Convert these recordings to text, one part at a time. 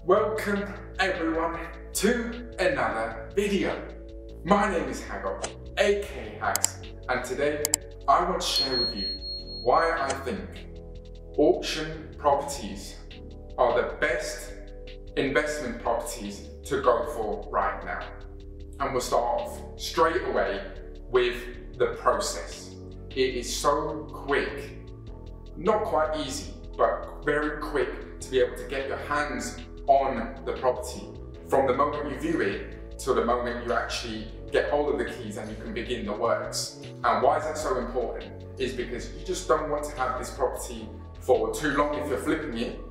Welcome everyone to another video. My name is Haggo, aka Hags, and today I want to share with you why I think auction properties are the best investment properties to go for right now. And we'll start off straight away with the process. It is so quick, not quite easy, but very quick to be able to get your hands on the property from the moment you view it to the moment you actually get hold of the keys and you can begin the works. And why is that so important? Is because you just don't want to have this property for too long if you're flipping it,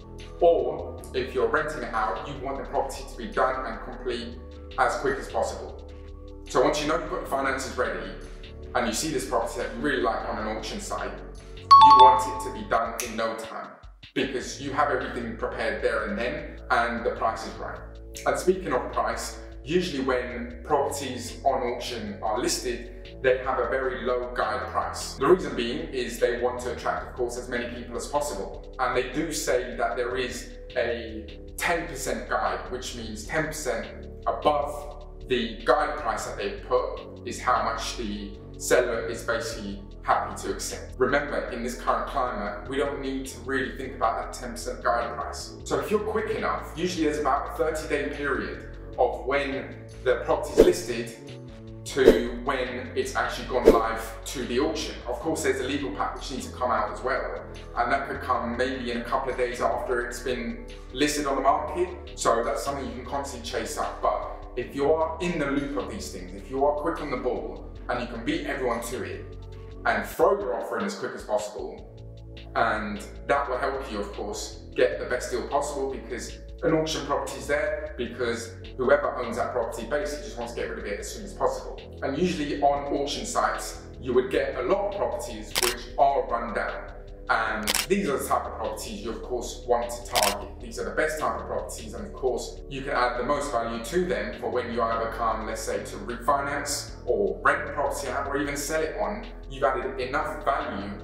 or if you're renting it out, you want the property to be done and complete as quick as possible. So once you know you've got your finances ready and you see this property that you really like on an auction site, you want it to be done in no time, because you have everything prepared there and then, and the price is right. And speaking of price, usually when properties on auction are listed, they have a very low guide price. The reason being is they want to attract, of course, as many people as possible. And they do say that there is a 10% guide, which means 10% above the guide price that they've put is how much the seller is basically happy to accept. Remember, in this current climate, we don't need to really think about that 10% guide price. So if you're quick enough, usually there's about a 30-day period of when the property is listed to when it's actually gone live to the auction. Of course, there's a legal pack which needs to come out as well, and that could come maybe in a couple of days after it's been listed on the market. So that's something you can constantly chase up. But if you are in the loop of these things, if you are quick on the ball and you can beat everyone to it, and throw your offer in as quick as possible, and that will help you, of course, get the best deal possible, because an auction property is there because whoever owns that property basically just wants to get rid of it as soon as possible. And usually on auction sites, you would get a lot of properties which are run down. And these are the type of properties you of course want to target. These are the best type of properties, and of course you can add the most value to them for when you either come, let's say, to refinance or rent the property out or even sell it on. You've added enough value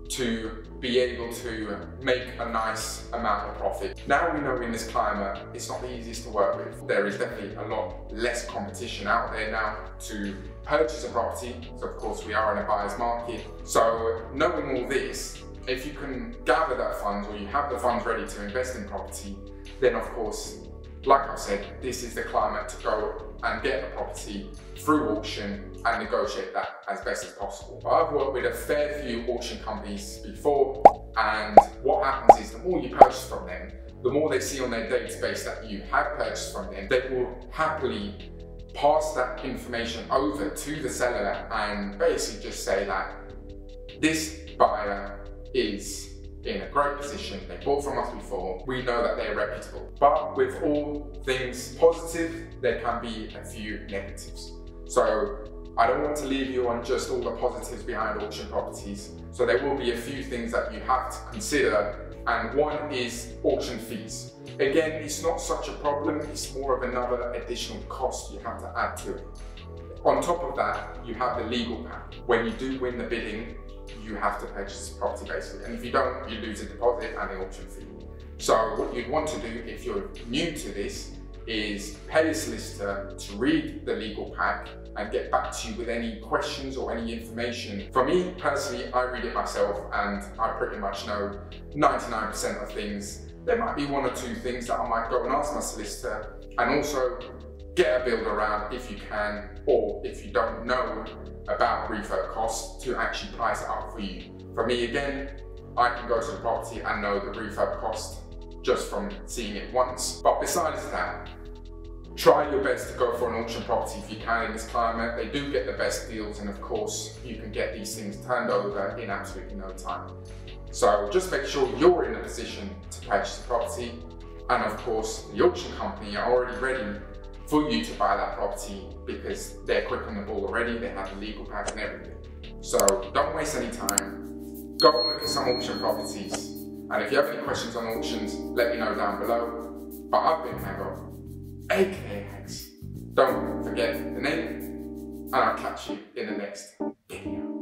to be able to make a nice amount of profit. Now we know in this climate it's not the easiest to work with. There is definitely a lot less competition out there now to purchase a property. So of course we are in a buyer's market. So knowing all this, if you can gather that funds, or you have the funds ready to invest in property, then of course, like I said, this is the climate to go and get a property through auction and negotiate that as best as possible. I've worked with a fair few auction companies before, and what happens is the more you purchase from them, the more they see on their database that you have purchased from them, they will happily pass that information over to the seller and basically just say that this buyer is in a great position, they bought from us before, we know that they're reputable. But with all things positive, there can be a few negatives. So I don't want to leave you on just all the positives behind auction properties. So there will be a few things that you have to consider, and one is auction fees. Again, it's not such a problem, it's more of another additional cost you have to add to it. On top of that, you have the legal pack. When you do win the bidding, you have to purchase the property basically, and if you don't, you lose a deposit and the auction fee. So what you'd want to do if you're new to this is pay a solicitor to read the legal pack and get back to you with any questions or any information. For me personally, I read it myself and I pretty much know 99% of things. There might be one or two things that I might go and ask my solicitor, and also get a builder around if you can, or if you don't know about refurb costs, to actually price it up for you. For me, again, I can go to the property and know the refurb cost just from seeing it once. But besides that, try your best to go for an auction property if you can in this climate. They do get the best deals, and of course you can get these things turned over in absolutely no time. So just make sure you're in a position to purchase the property, and of course the auction company are already ready for you to buy that property because they're quick on the ball already, they have the legal pack and everything. So don't waste any time, go and look at some auction properties, and if you have any questions on auctions, let me know down below. But I've been Haggo, aka Hags. Don't forget the name, and I'll catch you in the next video.